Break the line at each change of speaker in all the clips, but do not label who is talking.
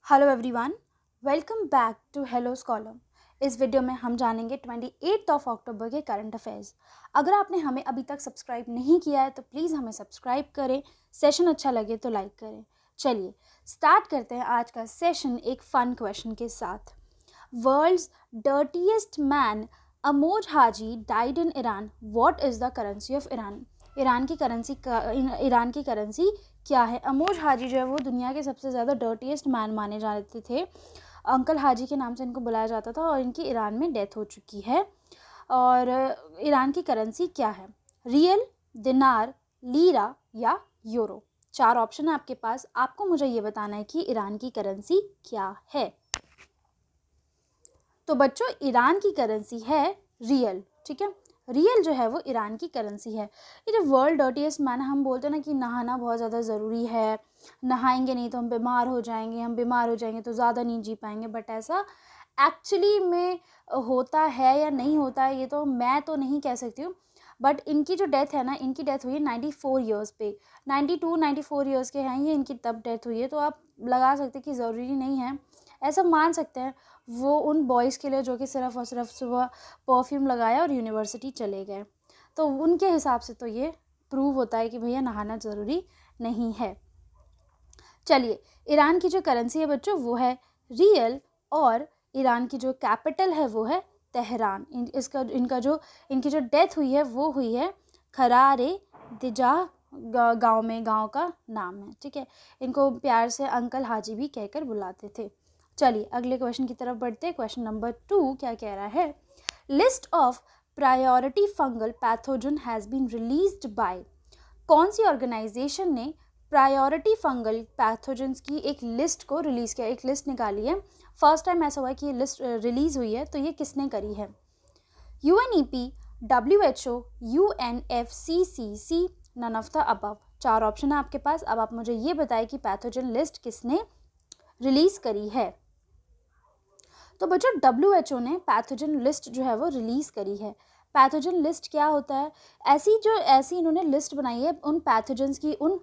Hello everyone, welcome back to hello scholar. इस video में हम जानेंगे 28 अक्टूबर के करंट अफेयर्स। अगर आपने हमें अभी तक सब्सक्राइब नहीं किया है तो प्लीज़ हमें सब्सक्राइब करें। सेशन अच्छा लगे तो लाइक करें। चलिए स्टार्ट करते हैं आज का सेशन एक फ़न क्वेश्चन के साथ। World's dirtiest man Amou Haji died in Iran. What is the currency of Iran? Iran की करेंसी क्या है? अमोज हाजी जो है वो दुनिया के सबसे ज़्यादा डर्टीएस्ट मैन माने जाते थे। अंकल हाजी के नाम से इनको बुलाया जाता था और इनकी ईरान में डेथ हो चुकी है। और ईरान की करेंसी क्या है? रियल, दिनार, लीरा या यूरो। 4 ऑप्शन है आपके पास। आपको मुझे ये बताना है कि ईरान की करेंसी क्या है। तो बच्चों, ईरान की करेंसी है रियल। ठीक है, रियल जो है वो ईरान की करेंसी है। ये जो वर्ल्ड डर्टीएस्ट मैन, हम बोलते हैं ना कि नहाना बहुत ज़्यादा ज़रूरी है, नहाएंगे नहीं तो हम बीमार हो जाएंगे तो ज़्यादा नहीं जी पाएंगे। बट ऐसा एक्चुअली में होता है या नहीं होता है ये तो मैं तो नहीं कह सकती हूँ। बट इनकी जो डेथ है ना, इनकी डेथ हुई है 94 ईयर्स पे। 92-94 ईयर्स के हैं ये, इनकी तब डेथ हुई है। तो आप लगा सकते कि ज़रूरी नहीं है, ऐसा मान सकते हैं। वो उन बॉयज़ के लिए जो कि सिर्फ़ और सिर्फ सुबह परफ्यूम लगाया और यूनिवर्सिटी चले गए, तो उनके हिसाब से तो ये प्रूव होता है कि भैया नहाना ज़रूरी नहीं है। चलिए, ईरान की जो करेंसी है बच्चों वो है रियल, और ईरान की जो कैपिटल है वो है तेहरान। इनकी जो डेथ हुई है वो हुई है खरारे दिजा गांव का नाम है। ठीक है, इनको प्यार से अंकल हाजी भी कहकर बुलाते थे। चलिए अगले क्वेश्चन की तरफ बढ़ते हैं। क्वेश्चन नंबर 2 क्या कह रहा है? List of priority fungal pathogen has been released by. कौन सी ऑर्गेनाइजेशन ने प्रायोरिटी फंगल पैथोजेंस की एक लिस्ट को रिलीज़ किया, एक लिस्ट निकाली है? फर्स्ट टाइम ऐसा हुआ है कि ये लिस्ट रिलीज़ हुई है, तो ये किसने करी है? UNEP, WHO, UNFCCC, none of the above. 4 option है आपके पास। अब आप मुझे ये बताएं कि पैथोजन लिस्ट किसने रिलीज़ करी है। तो बच्चों, WHO ने पैथोजन लिस्ट जो है वो रिलीज़ करी है। पैथोजन लिस्ट क्या होता है? ऐसी इन्होंने लिस्ट बनाई है उन पैथोजन्स की, उन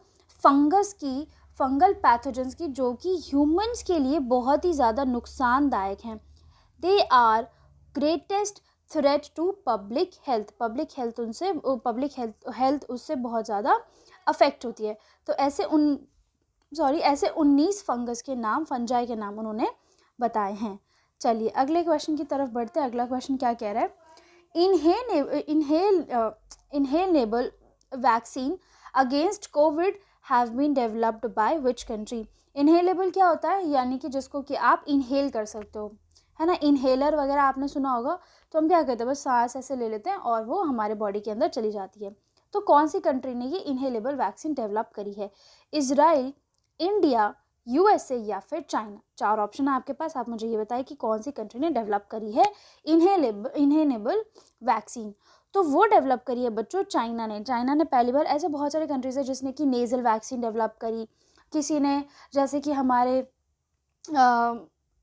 फंगल पैथोजन्स की जो कि ह्यूमंस के लिए बहुत ही ज़्यादा नुकसानदायक हैं। They are greatest threat to public health उससे बहुत ज़्यादा अफेक्ट होती है। तो ऐसे 19 फंजाई के नाम उन्होंने बताए हैं। चलिए अगले क्वेश्चन की तरफ बढ़ते हैं। अगला क्वेश्चन क्या कह रहा है? Inhalable vaccine against Covid have been developed by which country? Inhalable क्या होता है? यानी कि जिसको कि आप इनहेल कर सकते हो, है ना। इनहेलर वगैरह आपने सुना होगा। तो हम क्या करते हैं, बस सांस ऐसे ले लेते हैं और वो हमारे बॉडी के अंदर चली जाती है। तो कौन सी कंट्री ने ये इनहेलेबल वैक्सीन डेवलप करी है? इजराइल, इंडिया, USA या फिर चाइना। 4 ऑप्शन है आपके पास। आप मुझे ये बताएं कि कौन सी कंट्री ने डेवलप करी है इनहेलेबल वैक्सीन? तो वो डेवलप करी है बच्चों चाइना ने। चाइना ने पहली बार, ऐसे बहुत सारे कंट्रीज है जिसने कि नेज़ल वैक्सीन डेवलप करी। किसी ने, जैसे कि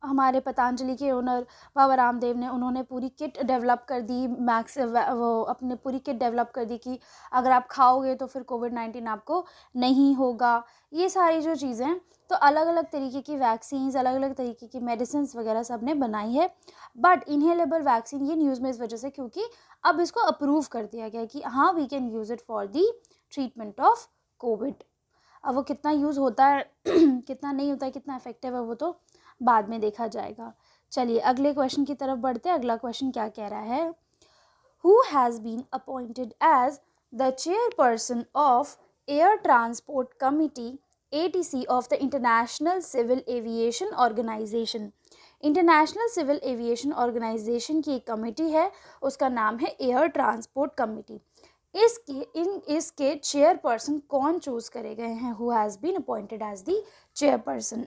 हमारे पतंजलि के ओनर बाबा रामदेव ने, उन्होंने पूरी किट डेवलप कर दी। अपने पूरी किट डेवलप कर दी कि अगर आप खाओगे तो फिर कोविड-19 आपको नहीं होगा। ये सारी जो चीज़ें हैं, तो अलग अलग तरीके की वैक्सीन्स, अलग अलग तरीके की मेडिसिन वगैरह सब ने बनाई है। बट इनहेलेबल वैक्सीन ये न्यूज़ में इस वजह से, क्योंकि अब इसको अप्रूव कर दिया गया कि हाँ, we can use it for the treatment of COVID. अब वो कितना यूज़ होता है कितना नहीं होता है, कितना इफेक्टिव है, वो तो बाद में देखा जाएगा। चलिए अगले क्वेश्चन की तरफ बढ़ते हैं। अगला क्वेश्चन क्या कह रहा है? Who has been appointed as the chairperson of Air Transport Committee ATC of the International Civil Aviation Organization? International Civil Aviation Organization की एक कमेटी है, उसका नाम है एयर ट्रांसपोर्ट कमेटी। इसके चेयरपर्सन कौन चूज करे गए हैं? Who has been appointed as the chairperson?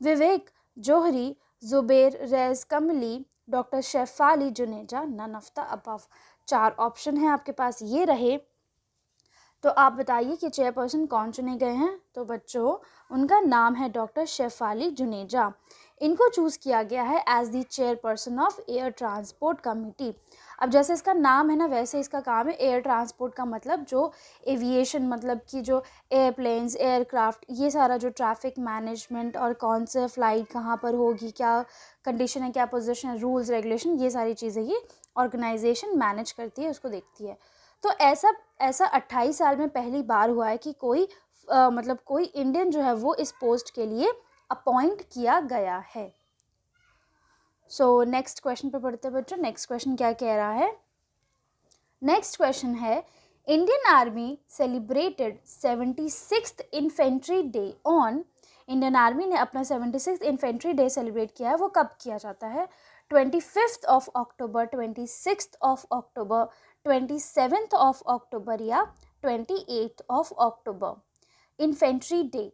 Vivek Johri, Zuber Riaz Kamili, doctor Shefali Juneja, none of the above. 4 option है आपके पास, ये रहे। तो आप बताइए कि चेयरपर्सन कौन चुने गए हैं? तो बच्चों, उनका नाम है डॉक्टर शेफाली जुनेजा। इनको चूज़ किया गया है as the chairperson of air transport committee. अब जैसे इसका नाम है ना, वैसे इसका काम है एयर ट्रांसपोर्ट का, मतलब जो एविएशन, मतलब कि जो एयरप्लेन्स, एयरक्राफ्ट, ये सारा जो ट्रैफिक मैनेजमेंट और कौन से फ़्लाइट कहाँ पर होगी, क्या कंडीशन है, क्या पोजीशन है, रूल्स रेगुलेशन, ये सारी चीज़ें ये ऑर्गेनाइजेशन मैनेज करती है, उसको देखती है। तो ऐसा ऐसा 28 साल में पहली बार हुआ है कि कोई मतलब कोई इंडियन जो है वो इस पोस्ट के लिए अपॉइंट किया गया है। सो नेक्स्ट क्वेश्चन पे पढ़ते हैं बच्चों। नेक्स्ट क्वेश्चन क्या कह रहा है? नेक्स्ट क्वेश्चन है, Indian army celebrated 76th infantry day on. Indian army ने अपना 76th इन्फेंट्री डे सेलिब्रेट किया है, वो कब किया जाता है? 25th of October, 26th of October, 27th of October या 28th of October. Infantry day,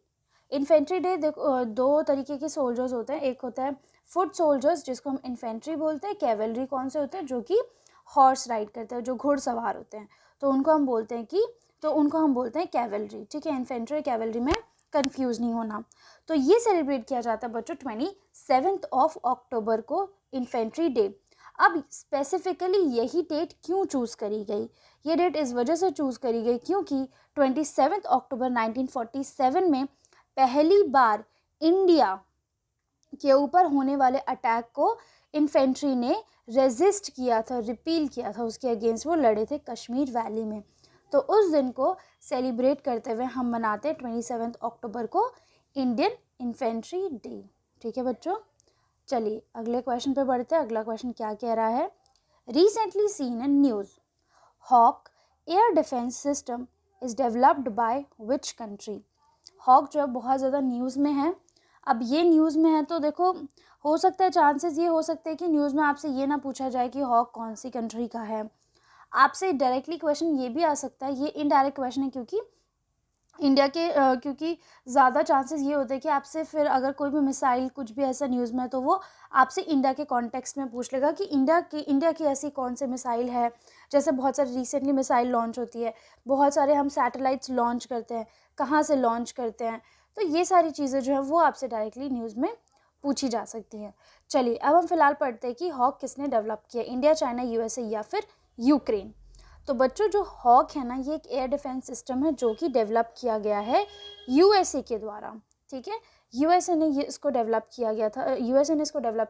infantry day देखो, दो तरीके के सोल्जर्स होते हैं। एक होता है फुट सोल्जर्स जिसको हम इन्फेंट्री बोलते हैं। कैवलरी कौन से होते हैं? जो कि हॉर्स राइड करते हैं, जो घुड़सवार होते हैं, तो उनको हम बोलते हैं कैवलरी। ठीक है, इन्फेंट्री कैवलरी में कंफ्यूज नहीं होना। तो ये सेलिब्रेट किया जाता है बच्चों 27th ऑफ अक्टूबर को, इन्फेंट्री डे। अब स्पेसिफिकली यही डेट क्यों चूज़ करी गई? ये डेट इस वजह से चूज़ करी गई क्योंकि 27 अक्टूबर 1947 में पहली बार इंडिया के ऊपर होने वाले अटैक को इन्फेंट्री ने रेजिस्ट किया था, रिपील किया था, उसके अगेंस्ट वो लड़े थे कश्मीर वैली में। तो उस दिन को सेलिब्रेट करते हुए हम मनाते हैं 27 अक्टूबर को इंडियन इन्फेंट्री डे। ठीक है बच्चों, चलिए अगले क्वेश्चन पे बढ़ते हैं। अगला क्वेश्चन क्या कह रहा है? Recently seen in news, Hawk air defence system is developed by which country? Hawk जो है बहुत ज़्यादा न्यूज़ में है। अब ये न्यूज़ में है तो देखो, हो सकता है चांसेस ये हो सकते हैं कि न्यूज़ में आपसे ये ना पूछा जाए कि हॉक कौन सी कंट्री का है। आपसे डायरेक्टली क्वेश्चन ये भी आ सकता है, ये इनडायरेक्ट क्वेश्चन है क्योंकि इंडिया के क्योंकि ज़्यादा चांसेस ये होते हैं कि आपसे फिर अगर कोई भी मिसाइल कुछ भी ऐसा न्यूज़ में है तो वो आपसे इंडिया के कॉन्टेक्स्ट में पूछ लेगा कि इंडिया की ऐसी कौन से मिसाइल है। जैसे बहुत सारी रिसेंटली मिसाइल लॉन्च होती है, बहुत सारे हम सैटेलाइट्स लॉन्च करते हैं, कहाँ से लॉन्च करते हैं, तो ये सारी चीज़ें जो है वो आपसे डायरेक्टली न्यूज़ में पूछी जा सकती हैं। चलिए अब हम फिलहाल पढ़ते हैं कि हॉक किसने डेवलप किया, इंडिया, चाइना, यूएसए या फिर यूक्रेन। तो बच्चों जो हॉक है ना, ये एक एयर डिफेंस सिस्टम है जो कि डेवलप किया गया है यूएसए के द्वारा। ठीक है, यूएसए ने इसको डेवलप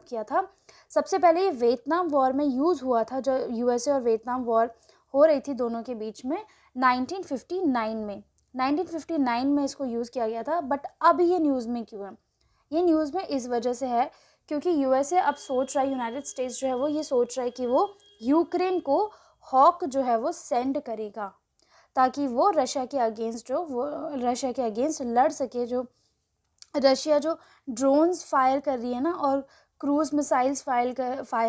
किया था। सबसे पहले ये वियतनाम वॉर में यूज़ हुआ था, जो यूएसए और वियतनाम वॉर हो रही थी दोनों के बीच में 1959 में इसको यूज़ किया गया था। बट अब ये न्यूज़ में क्यों है? ये न्यूज़ में इस वजह से है क्योंकि यूएसए अब सोच रहा है, यूनाइटेड स्टेट्स जो है वो ये सोच रहा है कि वो यूक्रेन को हॉक जो है वो सेंड करेगा ताकि वो रशिया के अगेंस्ट लड़ सके। जो रशिया जो ड्रोन्स फायर कर रही है ना और क्रूज मिसाइल्स फायर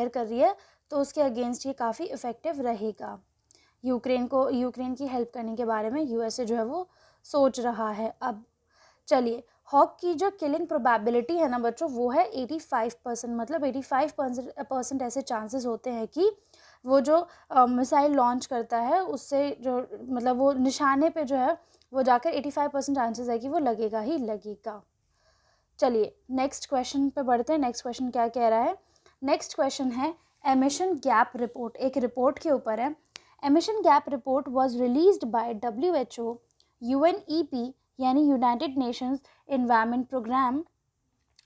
कर रही है, तो उसके अगेंस्ट ये काफ़ी इफ़ेक्टिव रहेगा। यूक्रेन की हेल्प करने के बारे में यूएसए जो है वो सोच रहा है। अब चलिए, हॉक की जो किलिंग प्रोबेबिलिटी है ना बच्चों, वो है 85%। मतलब 85% ऐसे चांसेस होते हैं कि वो जो मिसाइल लॉन्च करता है उससे जो मतलब वो निशाने पे जो है वो जाकर 85% चांसेस है कि वो लगेगा ही लगेगा। चलिए नेक्स्ट क्वेश्चन पे बढ़ते हैं। नेक्स्ट क्वेश्चन क्या कह रहा है? नेक्स्ट क्वेश्चन है एमिशन गैप रिपोर्ट, एक रिपोर्ट के ऊपर है। Emission gap report was released by WHO, UNEP यानी United Nations Environment Programme,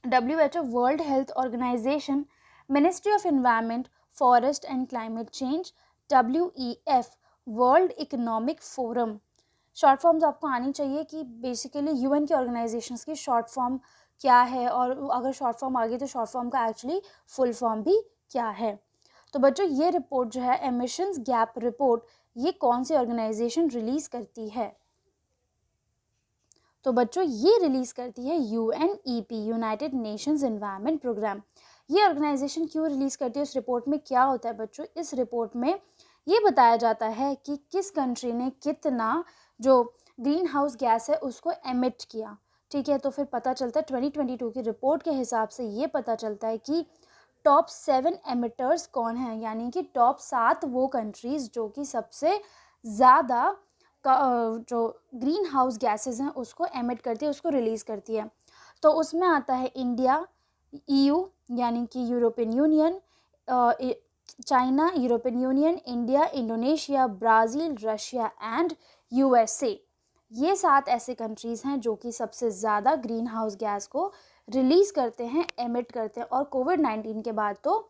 WHO World Health Organization, Ministry of Environment, Forest and Climate Change, WEF World Economic Forum. Short forms आपको आनी चाहिए कि basically UN के organisations की short form क्या है, और अगर शॉर्ट फॉर्म आ गई तो शॉर्ट फॉर्म का एक्चुअली फुल फॉर्म भी क्या है। तो बच्चों ये रिपोर्ट जो है एमिशंस गैप रिपोर्ट, ये कौन सी ऑर्गेनाइजेशन रिलीज करती है? तो बच्चों ये रिलीज करती है UNEP, United Nations Environment Programme. ये ऑर्गेनाइजेशन क्यों रिलीज करती है? उस रिपोर्ट में क्या होता है बच्चों? इस रिपोर्ट में ये बताया जाता है कि किस कंट्री ने कितना जो ग्रीन हाउस गैस है उसको एमिट किया। ठीक है, तो फिर पता चलता है 2022 की रिपोर्ट के हिसाब से ये पता चलता है कि टॉप 7 एमिटर्स कौन हैं, यानी कि टॉप 7 वो कंट्रीज़ जो कि सबसे ज़्यादा जो ग्रीन हाउस गैसेस हैं उसको एमिट करती है, उसको रिलीज़ करती है। तो उसमें आता है इंडिया, EU यानी कि European union, China, European union, India, Indonesia, Brazil, Russia and USA. ये 7 ऐसे कंट्रीज़ हैं जो कि सबसे ज़्यादा ग्रीन हाउस गैस को रिलीज़ करते हैं, एमिट करते हैं, और कोविड-19 के बाद तो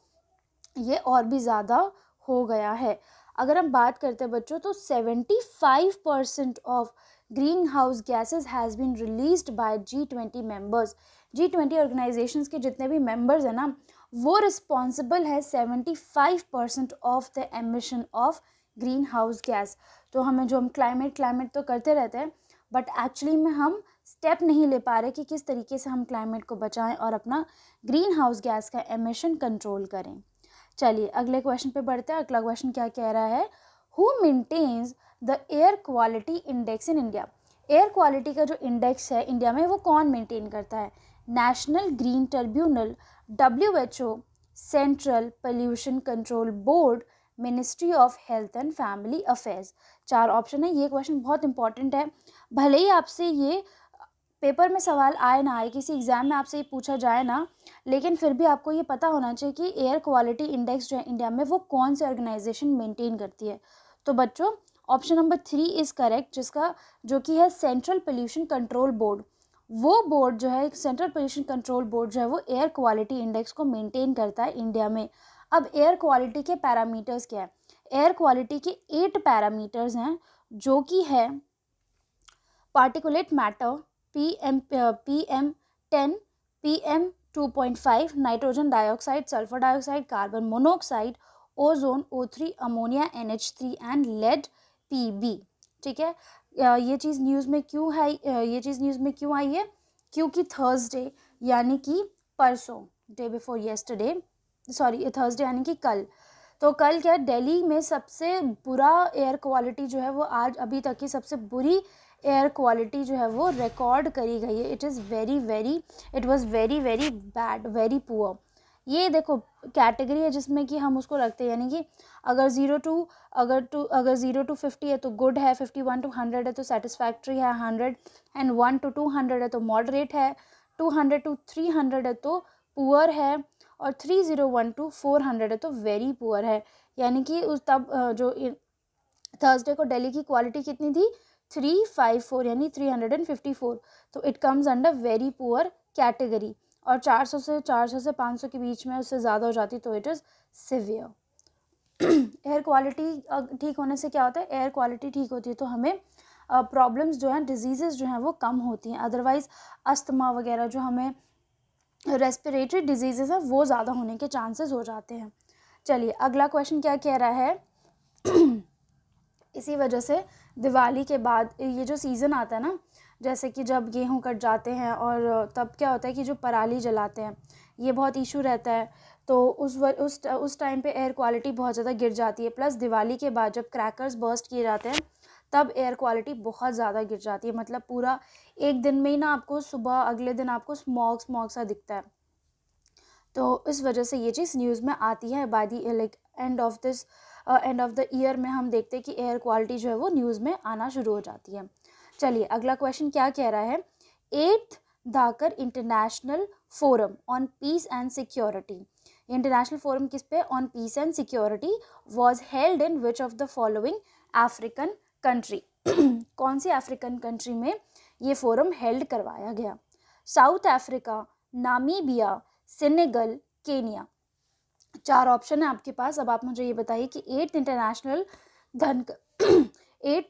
ये और भी ज़्यादा हो गया है। अगर हम बात करते हैं बच्चों, तो 75% of greenhouse gases has been released by G20 members. G20 organisations के जितने भी मेंबर्स हैं ना, वो रिस्पॉन्सिबल है 75% of the emission of green house gas. तो हम क्लाइमेट तो करते रहते हैं, बट एक्चुअली में हम स्टेप नहीं ले पा रहे कि किस तरीके से हम क्लाइमेट को बचाएं और अपना ग्रीन हाउस गैस का एमिशन कंट्रोल करें। चलिए अगले क्वेश्चन पे बढ़ते हैं। अगला क्वेश्चन क्या कह रहा है, who maintains the air quality index in India. Air quality का जो इंडेक्स है इंडिया में, वो कौन मेंटेन करता है? National green tribunal, WHO, central pollution control board, ministry of health and family affairs. 4 option है। ये क्वेश्चन बहुत इंपॉर्टेंट है। भले ही आपसे ये पेपर में सवाल आए ना आए, किसी एग्जाम में आपसे ये पूछा जाए ना, लेकिन फिर भी आपको ये पता होना चाहिए कि एयर क्वालिटी इंडेक्स जो है इंडिया में, वो कौन से ऑर्गेनाइजेशन मेंटेन करती है। तो बच्चों ऑप्शन नंबर 3 इज़ करेक्ट, जिसका जो कि है सेंट्रल पोल्यूशन कंट्रोल बोर्ड। वो बोर्ड जो है, सेंट्रल पोल्यूशन कंट्रोल बोर्ड जो है, वो एयर क्वालिटी इंडेक्स को मेंटेन करता है इंडिया में। अब एयर क्वालिटी के पैरामीटर्स क्या है? एयर क्वालिटी के 8 पैरामीटर्स हैं, जो कि है particulate matter, PM10, PM2.5, nitrogen dioxide, sulphur dioxide, carbon monoxide, ozone, O3, ammonia, NH3 and lead, PB। ठीक है, ये चीज़ न्यूज़ में क्यों है, ये चीज़ न्यूज़ में क्यों आई है? क्योंकि थर्सडे यानी कि परसों, day before yesterday, sorry Thursday यानी कि कल, तो कल क्या, दिल्ली में सबसे बुरा एयर क्वालिटी जो है वो आज अभी तक की सबसे बुरी एयर क्वालिटी जो है वो रिकॉर्ड करी गई है। It was very very bad, very poor. ये देखो कैटेगरी है जिसमें कि हम उसको रखते हैं, यानी कि अगर 0 to 50 है तो गुड है, 51 to 100 है तो सेटिस्फैक्ट्री है, 101 to 200 है तो मॉडरेट है, 200 to 300 है तो पुअर है, और 301 to 400 है तो वेरी पुअर है। यानी कि उस तब जो थर्सडे को दिल्ली की क्वालिटी कितनी थी? 354, यानी 354। तो it comes under very poor category, और 400 से 500 के बीच में उससे ज़्यादा हो जाती तो it is severe. Air quality ठीक होने से क्या होता है? एयर क्वालिटी ठीक होती है तो हमें प्रॉब्लम्स जो हैं, डिजीज़ेज़ जो हैं वो कम होती हैं। अदरवाइज़ अस्थमा वगैरह जो हमें रेस्पिरेटरी डिजीज़ेज़ हैं वो ज़्यादा होने के चांसेस हो जाते हैं। चलिए अगला क्वेश्चन क्या कह रहा है, इसी वजह से दिवाली के बाद ये जो सीज़न आता है ना, जैसे कि जब गेहूँ कट जाते हैं और तब क्या होता है कि जो पराली जलाते हैं, ये बहुत इशू रहता है। तो उस टाइम पे एयर क्वालिटी बहुत ज़्यादा गिर जाती है। प्लस दिवाली के बाद जब क्रैकर्स बर्स्ट किए जाते हैं तब एयर क्वालिटी बहुत ज़्यादा गिर जाती है। मतलब पूरा एक दिन में ही ना आपको सुबह अगले दिन आपको स्मॉग सा दिखता है। तो इस वजह से ये चीज़ न्यूज़ में आती है। By the like end of the year में हम देखते हैं कि एयर क्वालिटी जो है वो न्यूज़ में आना शुरू हो जाती है। चलिए अगला क्वेश्चन क्या कह रहा है, 8th Dakar international forum on peace and security. International forum किस पे? On peace and security was held in which of the following African country. कौन सी अफ्रीकन कंट्री में ये फोरम हेल्ड करवाया गया? South Africa, Namibia, Senegal, Kenya. 4 option है आपके पास। अब आप मुझे ये बताइए कि 8th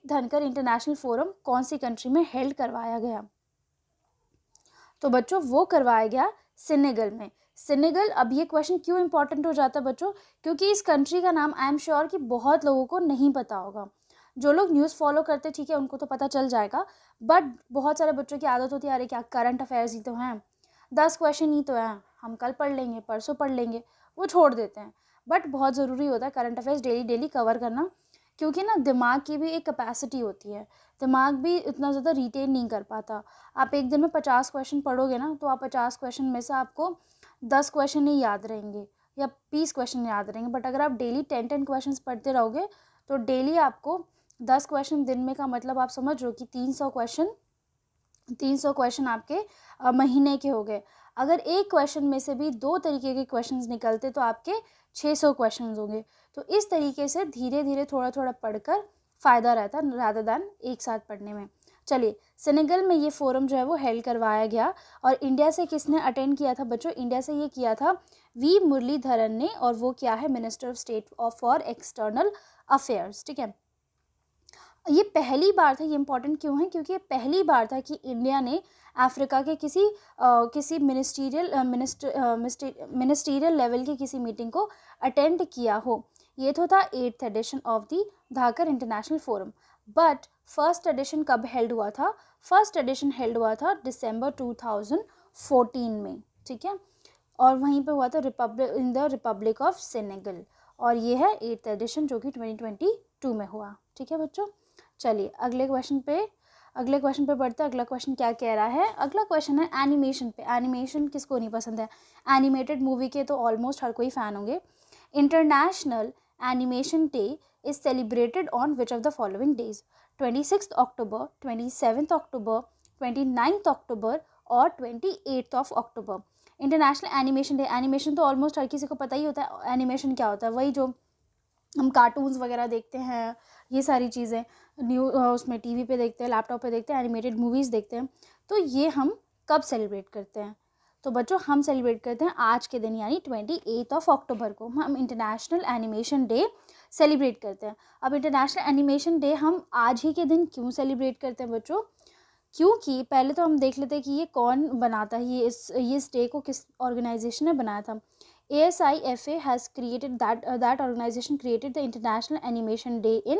धनकर इंटरनेशनल फोरम कौन सी कंट्री में हेल्ड करवाया गया? तो बच्चों वो करवाया गया सेनेगल में। सेनेगल, अब ये क्वेश्चन क्यों इंपॉर्टेंट हो जाता है बच्चों? क्योंकि इस कंट्री का नाम आई एम श्योर कि बहुत लोगों को नहीं पता होगा। जो लोग न्यूज़ फॉलो करते ठीक है उनको तो पता चल जाएगा, बट बहुत सारे बच्चों की आदत होती है अरे क्या करंट अफेयर्स ही तो हैं, 10 क्वेश्चन ही तो हैं, हम कल पढ़ लेंगे, परसों पढ़ लेंगे, वो छोड़ देते हैं। बट बहुत ज़रूरी होता है करंट अफेयर्स डेली कवर करना, क्योंकि ना दिमाग की भी एक कैपेसिटी होती है, दिमाग भी इतना ज़्यादा रिटेन नहीं कर पाता। आप एक दिन में 50 क्वेश्चन पढ़ोगे ना तो आप 50 क्वेश्चन में से आपको 10 क्वेश्चन ही याद रहेंगे या 20 क्वेश्चन याद रहेंगे। बट अगर आप डेली 10 क्वेश्चन पढ़ते रहोगे तो डेली आपको 10 क्वेश्चन दिन में का मतलब आप समझ रहे हो कि 300 क्वेश्चन आपके महीने के हो गए। अगर एक क्वेश्चन में से भी 2 तरीके के क्वेश्चंस निकलते तो आपके 600 क्वेश्चंस होंगे। तो इस तरीके से धीरे धीरे थोड़ा थोड़ा पढ़कर फ़ायदा रहता रादर दैन एक साथ पढ़ने में। चलिए, सेनेगल में ये फोरम जो है वो हेल्ड करवाया गया और इंडिया से किसने अटेंड किया था बच्चों? इंडिया से ये किया था वी मुरलीधरन ने, और वो क्या है? Minister of state for external affairs. ठीक है, ये पहली बार था। ये इम्पॉर्टेंट क्यों है? क्योंकि ये पहली बार था कि इंडिया ने अफ्रीका के किसी मिनिस्टीरियल लेवल की किसी मीटिंग को अटेंड किया हो। ये तो था 8th edition of the Dakar international forum. But first edition कब हेल्ड हुआ था? फर्स्ट एडिशन हेल्ड हुआ था दिसंबर 2014 में। ठीक है, और वहीं पे हुआ था in the Republic of Senegal, और ये है 8th एडिशन जो कि 2022 में हुआ। ठीक है बच्चों, चलिए अगले क्वेश्चन पे बढ़ते हैं। अगला क्वेश्चन क्या कह रहा है? अगला क्वेश्चन है एनिमेशन पे। एनिमेशन किसको नहीं पसंद है? एनिमेटेड मूवी के तो ऑलमोस्ट हर कोई फ़ैन होंगे। International animation day is celebrated on which of the following days? 26 अक्टूबर, 27 अक्टूबर, 29 अक्टूबर और 28 अक्टूबर। International animation day. एनिमेशन तो ऑलमोस्ट हर किसी को पता ही होता है। एनिमेशन क्या होता है? वही जो हम कार्टून्स वगैरह देखते हैं, ये सारी चीज़ें उसमें टीवी पे देखते हैं, लैपटॉप पे देखते हैं, एनिमेटेड मूवीज़ देखते हैं। तो ये हम कब सेलिब्रेट करते हैं? तो बच्चों हम सेलिब्रेट करते हैं आज के दिन, यानी 28 अक्टूबर को हम इंटरनेशनल एनिमेशन डे सेलिब्रेट करते हैं। अब इंटरनेशनल एनिमेशन डे हम आज ही के दिन क्यों सेलिब्रेट करते हैं बच्चों? क्योंकि पहले तो हम देख लेते हैं कि ये कौन बनाता है, ये इस डे को किस ऑर्गेनाइजेशन ने बनाया था। ASIFA has created that organization created the International Animation Day in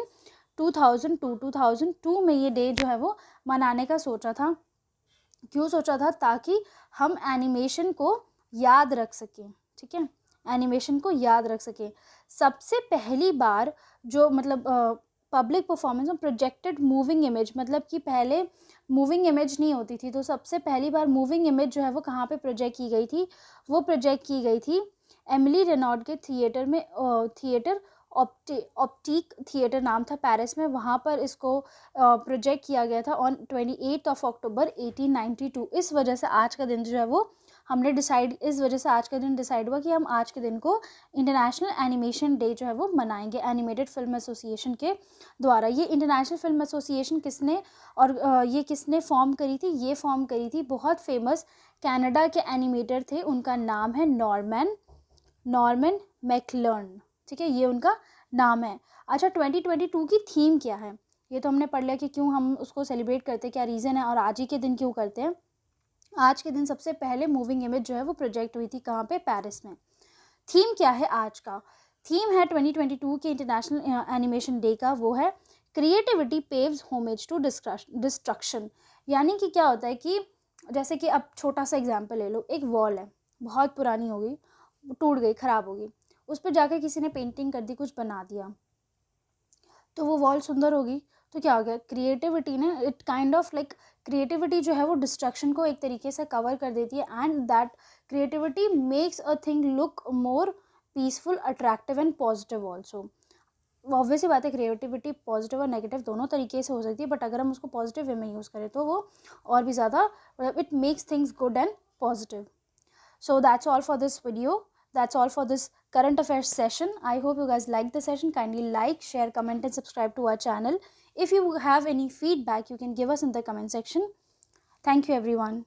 2002। 2002 में ये डे जो है वो मनाने का सोचा था। क्यों सोचा था? ताकि हम एनिमेशन को याद रख सकें। ठीक है, एनिमेशन को याद रख सकें। सबसे पहली बार जो मतलब पब्लिक परफॉर्मेंस में प्रोजेक्टेड मूविंग इमेज, मतलब कि पहले मूविंग इमेज नहीं होती थी, तो सबसे पहली बार मूविंग इमेज जो है वो कहाँ पे प्रोजेक्ट की गई थी? वो प्रोजेक्ट की गई थी एमिली रेनॉल्ड के थिएटर में। थिएटर ऑप्टिक थिएटर नाम था, पेरिस में। वहाँ पर इसको प्रोजेक्ट किया गया था ऑन 28 अक्टूबर 1892। इस वजह से आज का दिन जो है वो हमने इस वजह से आज का दिन डिसाइड हुआ कि हम आज के दिन को इंटरनेशनल एनिमेशन डे जो है वो मनाएंगे, एनिमेटेड फिल्म एसोसिएशन के द्वारा। ये इंटरनेशनल फिल्म एसोसिएशन किसने और ये किसने फॉर्म करी थी? ये फॉर्म करी थी बहुत फेमस कनाडा के एनिमेटर थे, उनका नाम है नॉर्मन मैकलर्न। ठीक है, ये उनका नाम है। अच्छा, 2022 की थीम क्या है? ये तो हमने पढ़ लिया कि क्यों हम उसको सेलिब्रेट करते हैं, क्या रीज़न है, और आज ही के दिन क्यों करते हैं। आज के दिन सबसे पहले मूविंग इमेज जो है वो प्रोजेक्ट हुई थी कहाँ पे? पेरिस में। थीम क्या है आज का? थीम है 2022 के इंटरनेशनल एनिमेशन डे का, वो है creativity paves homage to destruction. यानी कि क्या होता है कि जैसे कि अब छोटा सा एग्जांपल ले लो, एक वॉल है, बहुत पुरानी हो गई, टूट गई, ख़राब हो गई, उस पर जाकर किसी ने पेंटिंग कर दी, कुछ बना दिया, तो वो वॉल सुंदर होगी। तो क्या हो गया? क्रिएटिविटी ने, it kind of like, creativity जो है वो डिस्ट्रक्शन को एक तरीके से कवर कर देती है, and that creativity makes a thing look more peaceful, attractive and positive also. Obviously बात है, क्रिएटिविटी पॉजिटिव और नेगेटिव दोनों तरीके से हो सकती है, बट अगर हम उसको पॉजिटिव वे में यूज़ करें तो वो और भी ज़्यादा, मतलब it makes things good and positive. So that's all for this video. That's all for this current affairs session. I hope you guys liked the session. Kindly like, share, comment and subscribe to our channel. If you have any feedback, you can give us in the comment section. Thank you everyone.